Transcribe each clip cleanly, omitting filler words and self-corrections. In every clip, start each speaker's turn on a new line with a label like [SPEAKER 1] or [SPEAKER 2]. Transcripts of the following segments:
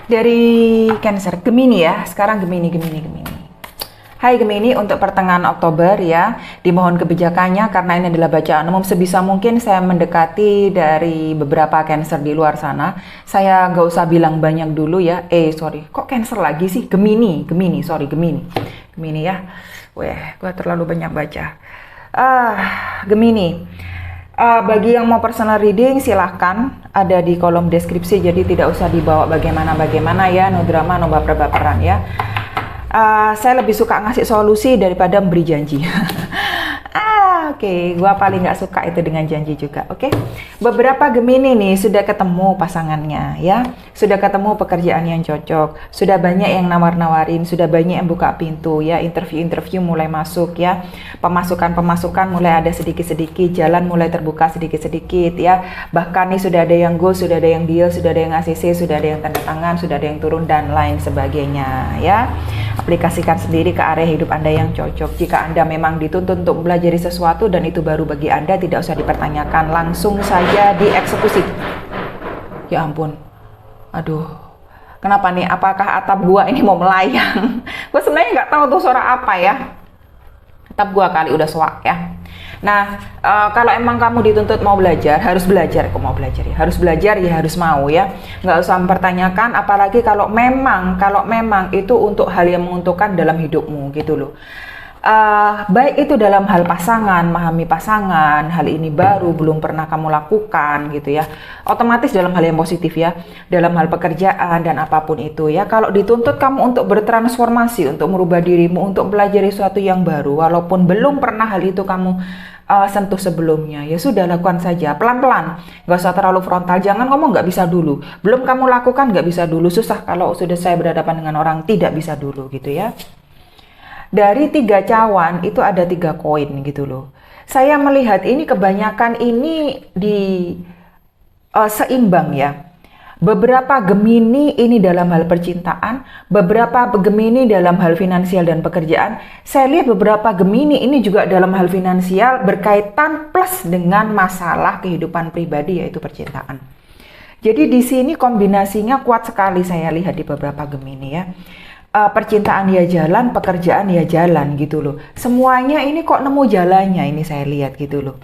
[SPEAKER 1] Dari Cancer, Gemini ya. Sekarang Gemini. Hai Gemini, untuk pertengahan Oktober ya, dimohon kebijakannya karena ini adalah bacaan umum. Sebisa mungkin saya mendekati dari beberapa Cancer di luar sana. Saya nggak usah bilang banyak dulu ya. Sorry, kok Cancer lagi sih? Gemini ya. Gue terlalu banyak baca. Gemini. Bagi yang mau personal reading silahkan ada di kolom deskripsi, jadi tidak usah dibawa bagaimana ya, no drama, no baper-baperan ya. Saya lebih suka ngasih solusi daripada memberi janji. Oke, gua paling nggak suka itu dengan janji juga. Oke, beberapa Gemini nih sudah ketemu pasangannya ya, sudah ketemu pekerjaan yang cocok, sudah banyak yang nawar-nawarin, sudah banyak yang buka pintu ya, interview mulai masuk ya, pemasukan mulai ada sedikit-sedikit, jalan mulai terbuka sedikit-sedikit ya. Bahkan nih sudah ada yang go, sudah ada yang deal, sudah ada yang ACC, sudah ada yang tanda tangan, sudah ada yang turun dan lain sebagainya ya. Aplikasikan sendiri ke area hidup Anda yang cocok. Jika Anda memang dituntut untuk belajar sesuatu dan itu baru bagi Anda, tidak usah dipertanyakan, langsung saja dieksekusi. Ya ampun, aduh, kenapa nih? Apakah atap gua ini mau melayang? Gue sebenarnya nggak tahu tuh suara apa ya. Atap gua kali udah suak ya. Nah, kalau emang kamu dituntut mau belajar, harus belajar. Kok mau belajar ya? Harus belajar ya, harus mau ya. Nggak usah mempertanyakan, apalagi kalau memang itu untuk hal yang menguntungkan dalam hidupmu gitu loh. Baik itu dalam hal pasangan, memahami pasangan, hal ini baru belum pernah kamu lakukan gitu ya, otomatis dalam hal yang positif ya, dalam hal pekerjaan dan apapun itu ya. Kalau dituntut kamu untuk bertransformasi, untuk merubah dirimu, untuk belajar sesuatu yang baru walaupun belum pernah hal itu kamu sentuh sebelumnya, ya sudah, lakukan saja pelan-pelan, nggak usah terlalu frontal. Jangan ngomong nggak bisa dulu, belum kamu lakukan nggak bisa dulu. Susah kalau sudah saya berhadapan dengan orang tidak bisa dulu gitu ya. Dari 3 cawan itu ada 3 koin gitu loh. Saya melihat ini kebanyakan ini di seimbang ya. Beberapa Gemini ini dalam hal percintaan, beberapa Gemini dalam hal finansial dan pekerjaan. Saya lihat beberapa Gemini ini juga dalam hal finansial berkaitan plus dengan masalah kehidupan pribadi yaitu percintaan. Jadi di sini kombinasinya kuat sekali saya lihat di beberapa Gemini ya. Percintaan ya jalan, pekerjaan ya jalan gitu loh. Semuanya ini kok nemu jalannya, ini saya lihat gitu loh.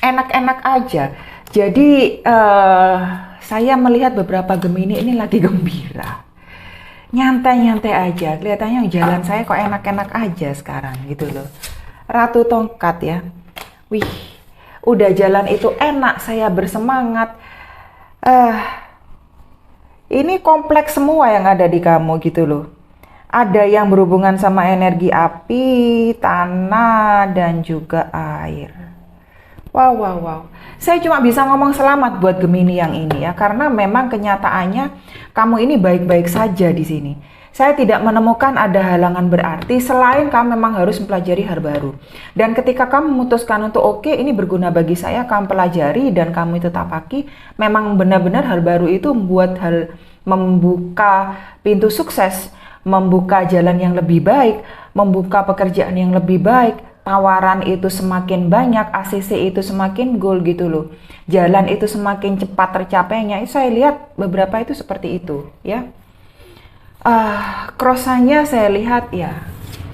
[SPEAKER 1] Enak-enak aja. Jadi saya melihat beberapa Gemini ini lagi gembira. Nyantai-nyantai aja. Kelihatannya jalan saya kok enak-enak aja sekarang gitu loh. Ratu tongkat ya. Wih, udah jalan itu enak, saya bersemangat. Ini kompleks semua yang ada di kamu gitu loh. Ada yang berhubungan sama energi api, tanah, dan juga air. Wow. Saya cuma bisa ngomong selamat buat Gemini yang ini ya, karena memang kenyataannya kamu ini baik-baik saja di sini. Saya tidak menemukan ada halangan berarti selain kamu memang harus mempelajari hal baru. Dan ketika kamu memutuskan untuk oke, ini berguna bagi saya, kamu pelajari dan kamu itu tapaki, memang benar-benar hal baru itu membuka pintu sukses, membuka jalan yang lebih baik, membuka pekerjaan yang lebih baik, tawaran itu semakin banyak, ACC itu semakin goal gitu loh. Jalan itu semakin cepat tercapainya. Saya lihat beberapa itu seperti itu ya. Crossanya saya lihat ya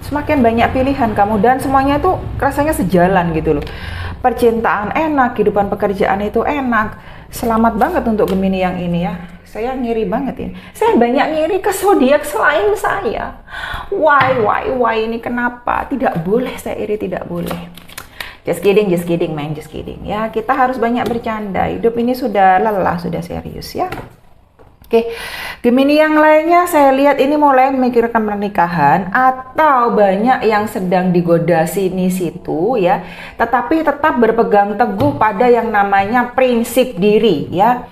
[SPEAKER 1] semakin banyak pilihan kamu dan semuanya tuh rasanya sejalan gitu loh. Percintaan enak, kehidupan pekerjaan itu enak. Selamat banget untuk Gemini yang ini ya. Saya ngiri banget ini. Saya banyak ngiri ke zodiak selain saya. Why ini kenapa? Tidak boleh saya iri, tidak boleh. Just kidding man, just kidding. Ya, kita harus banyak bercanda. Hidup ini sudah lelah, sudah serius ya. Oke, Gemini yang lainnya saya lihat ini mulai memikirkan pernikahan atau banyak yang sedang digoda sini situ ya, tetapi tetap berpegang teguh pada yang namanya prinsip diri ya.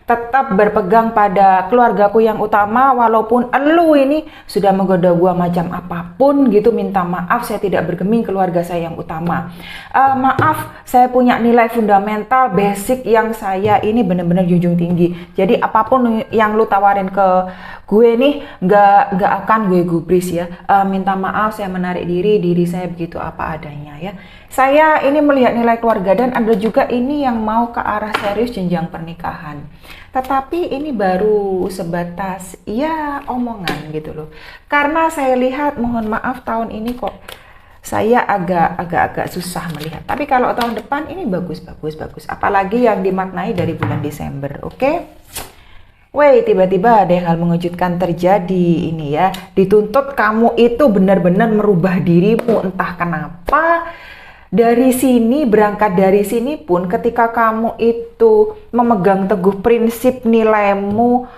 [SPEAKER 1] Tetap berpegang pada keluargaku yang utama, walaupun elu ini sudah menggoda gua macam apapun gitu, minta maaf, saya tidak bergeming, keluarga saya yang utama. Maaf, saya punya nilai fundamental basic yang saya ini benar-benar junjung tinggi. Jadi apapun yang lu tawarin ke gue nih nggak akan gue gubris ya. Minta maaf, saya menarik diri saya begitu apa adanya ya. Saya ini melihat nilai keluarga dan ada juga ini yang mau ke arah serius jenjang pernikahan. Tetapi ini baru sebatas ya omongan gitu loh. Karena saya lihat, mohon maaf, tahun ini kok saya agak susah melihat. Tapi kalau tahun depan ini bagus. Apalagi yang dimaknai dari bulan Desember, oke? Weh, tiba-tiba ada hal mengejutkan terjadi ini ya. Dituntut kamu itu benar-benar merubah dirimu, entah kenapa. Berangkat dari sini pun ketika kamu itu memegang teguh prinsip nilaimu,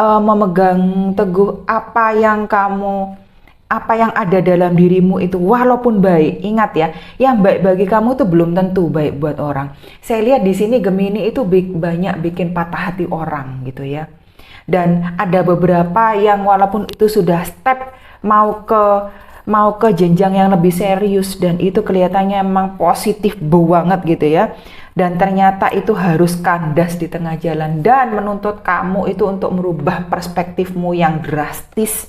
[SPEAKER 1] memegang teguh apa yang ada dalam dirimu itu walaupun baik. Ingat ya, yang baik bagi kamu itu belum tentu baik buat orang. Saya lihat di sini Gemini itu banyak bikin patah hati orang gitu ya. Dan ada beberapa yang walaupun itu sudah step mau ke jenjang yang lebih serius dan itu kelihatannya emang positif banget gitu ya. Dan ternyata itu harus kandas di tengah jalan dan menuntut kamu itu untuk merubah perspektifmu yang drastis.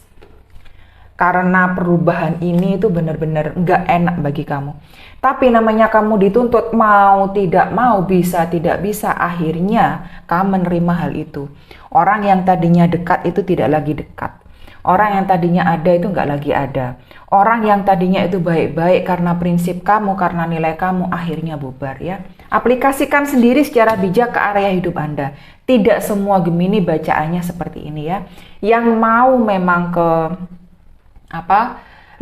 [SPEAKER 1] Karena perubahan ini itu benar-benar nggak enak bagi kamu. Tapi namanya kamu dituntut mau tidak mau, bisa tidak bisa, akhirnya kamu menerima hal itu. Orang yang tadinya dekat itu tidak lagi dekat. Orang yang tadinya ada itu nggak lagi ada. Orang yang tadinya itu baik-baik karena prinsip kamu, karena nilai kamu, akhirnya bubar ya. Aplikasikan sendiri secara bijak ke area hidup Anda. Tidak semua Gemini bacaannya seperti ini ya. Yang mau memang ke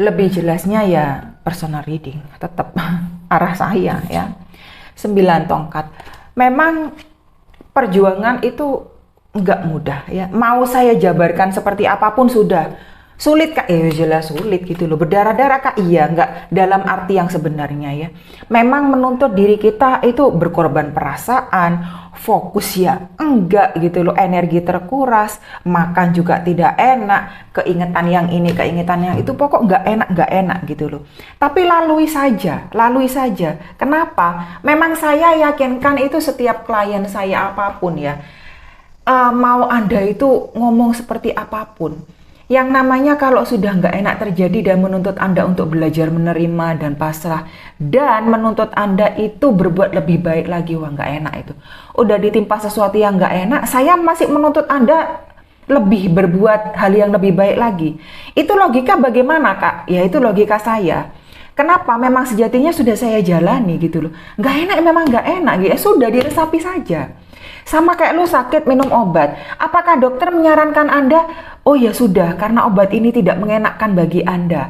[SPEAKER 1] lebih jelasnya ya personal reading, tetap arah saya ya. 9 tongkat. Memang perjuangan itu nggak mudah ya. Mau saya jabarkan seperti apapun sudah sulit kak, jelas sulit gitu loh. Berdarah-darah kak, iya, nggak dalam arti yang sebenarnya ya. Memang menuntut diri kita itu berkorban perasaan, fokus ya enggak gitu loh, energi terkuras, makan juga tidak enak, keingetan yang ini, keingetan yang itu, pokok nggak enak gitu loh. Tapi lalui saja. Kenapa? Memang saya yakinkan itu setiap klien saya apapun ya. Mau Anda itu ngomong seperti apapun, yang namanya kalau sudah nggak enak terjadi dan menuntut Anda untuk belajar menerima dan pasrah, dan menuntut Anda itu berbuat lebih baik lagi, wah nggak enak itu. Udah ditimpa sesuatu yang nggak enak, saya masih menuntut Anda lebih berbuat hal yang lebih baik lagi. Itu logika bagaimana kak? Ya itu logika saya. Kenapa? Memang sejatinya sudah saya jalani gitu loh. Nggak enak, memang nggak enak gitu. Sudah diresapi saja. Sama kayak lu sakit minum obat. Apakah dokter menyarankan Anda, oh ya sudah, karena obat ini tidak mengenakkan bagi Anda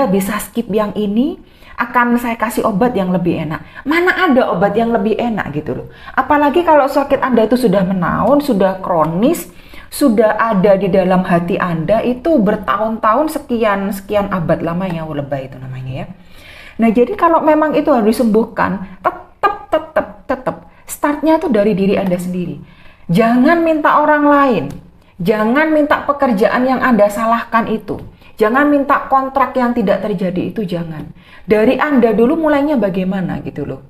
[SPEAKER 1] bisa skip yang ini, akan saya kasih obat yang lebih enak. Mana ada obat yang lebih enak gitu loh. Apalagi kalau sakit Anda itu sudah menaun, sudah kronis, sudah ada di dalam hati Anda itu bertahun-tahun, sekian abad lamanya, lebay itu namanya ya. Nah jadi kalau memang itu harus disembuhkan, tetap startnya itu dari diri Anda sendiri. Jangan minta orang lain. Jangan minta pekerjaan yang Anda salahkan itu. Jangan minta kontrak yang tidak terjadi itu, jangan. Dari Anda dulu mulainya bagaimana gitu loh.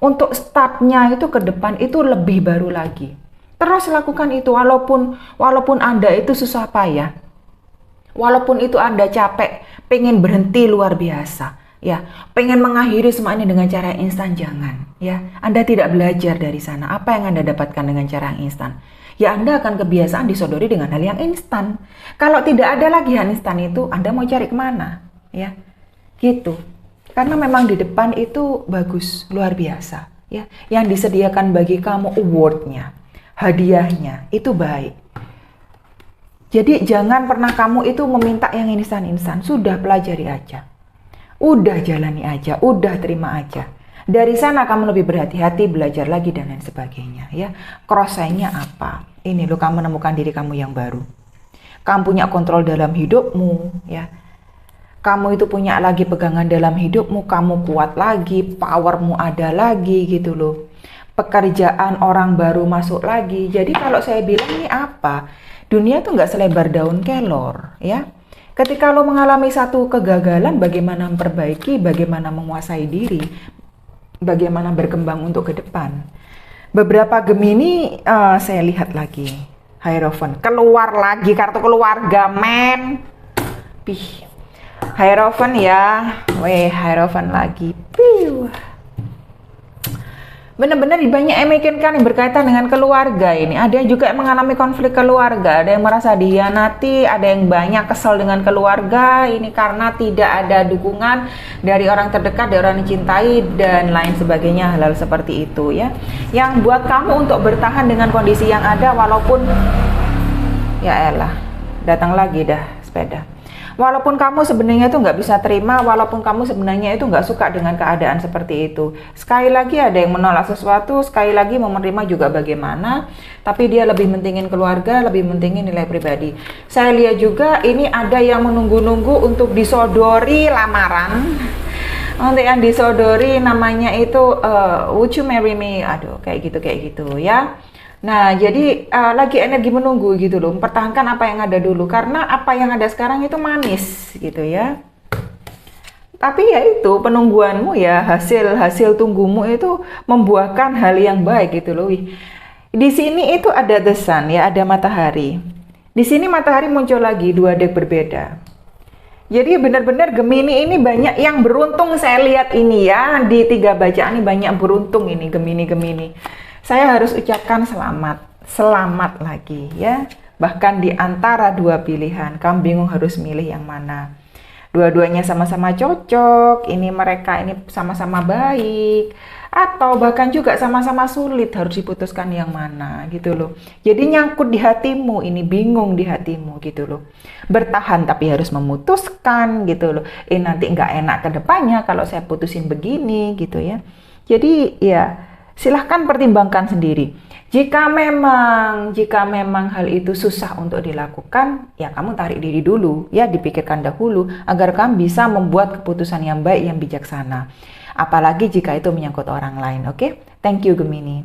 [SPEAKER 1] Untuk startnya itu ke depan itu lebih baru lagi. Terus lakukan itu walaupun Anda itu susah payah. Walaupun itu Anda capek, pengen berhenti luar biasa. Ya, pengen mengakhiri semua ini dengan cara yang instan, jangan. Ya, Anda tidak belajar dari sana. Apa yang Anda dapatkan dengan cara yang instan? Ya, Anda akan kebiasaan disodori dengan hal yang instan. Kalau tidak ada lagi hal instan itu, Anda mau cari kemana? Ya, gitu. Karena memang di depan itu bagus, luar biasa. Ya, yang disediakan bagi kamu award-nya, hadiahnya itu baik. Jadi jangan pernah kamu itu meminta yang instan-instan. Sudah pelajari aja. Udah jalani aja, udah terima aja. Dari sana kamu lebih berhati-hati, belajar lagi dan lain sebagainya ya. Cross-sign-nya apa? Ini loh, kamu menemukan diri kamu yang baru. Kamu punya kontrol dalam hidupmu ya. Kamu itu punya lagi pegangan dalam hidupmu, kamu kuat lagi, powermu ada lagi gitu loh. Pekerjaan orang baru masuk lagi. Jadi kalau saya bilang ini apa? Dunia tuh nggak selebar daun kelor ya. Ketika lo mengalami satu kegagalan, bagaimana memperbaiki, bagaimana menguasai diri, bagaimana berkembang untuk ke depan. Beberapa Gemini saya lihat lagi, Hierophant, keluar lagi kartu keluarga, men. Hierophant ya, Hierophant lagi. Benar-benar banyak yang memikirkan yang berkaitan dengan keluarga ini. Ada yang juga mengalami konflik keluarga, ada yang merasa dihianati, ada yang banyak kesal dengan keluarga ini karena tidak ada dukungan dari orang terdekat, dari orang yang dicintai dan lain sebagainya, hal-hal seperti itu ya. Yang buat kamu untuk bertahan dengan kondisi yang ada walaupun ya elah, datang lagi dah sepeda. Walaupun kamu sebenarnya itu nggak bisa terima, walaupun kamu sebenarnya itu nggak suka dengan keadaan seperti itu. Sekali lagi ada yang menolak sesuatu, sekali lagi mau menerima juga bagaimana. Tapi dia lebih mentingin keluarga, lebih mentingin nilai pribadi. Saya lihat juga ini ada yang menunggu-nunggu untuk disodori lamaran. Untuk yang disodori namanya itu would you marry me? Aduh, kayak gitu ya. Nah, jadi lagi energi menunggu gitu loh, mempertahankan apa yang ada dulu, karena apa yang ada sekarang itu manis gitu ya. Tapi ya itu penungguanmu ya, hasil tunggumu itu membuahkan hal yang baik gitu loh. Di sini itu ada the sun ya, ada matahari. Di sini matahari muncul lagi, dua dek berbeda. Jadi benar-benar Gemini ini banyak yang beruntung, saya lihat ini ya, di 3 bacaan ini banyak beruntung ini Gemini. Saya harus ucapkan selamat lagi ya. Bahkan di antara 2 pilihan, kamu bingung harus milih yang mana. Dua-duanya sama-sama cocok, ini mereka ini sama-sama baik, atau bahkan juga sama-sama sulit, harus diputuskan yang mana gitu loh. Jadi nyangkut di hatimu, ini bingung di hatimu gitu loh. Bertahan tapi harus memutuskan gitu loh. Nanti nggak enak ke depannya kalau saya putusin begini gitu ya. Jadi ya silahkan pertimbangkan sendiri. Jika memang hal itu susah untuk dilakukan, ya kamu tarik diri dulu, ya dipikirkan dahulu agar kamu bisa membuat keputusan yang baik, yang bijaksana. Apalagi jika itu menyangkut orang lain, oke? Thank you Gemini.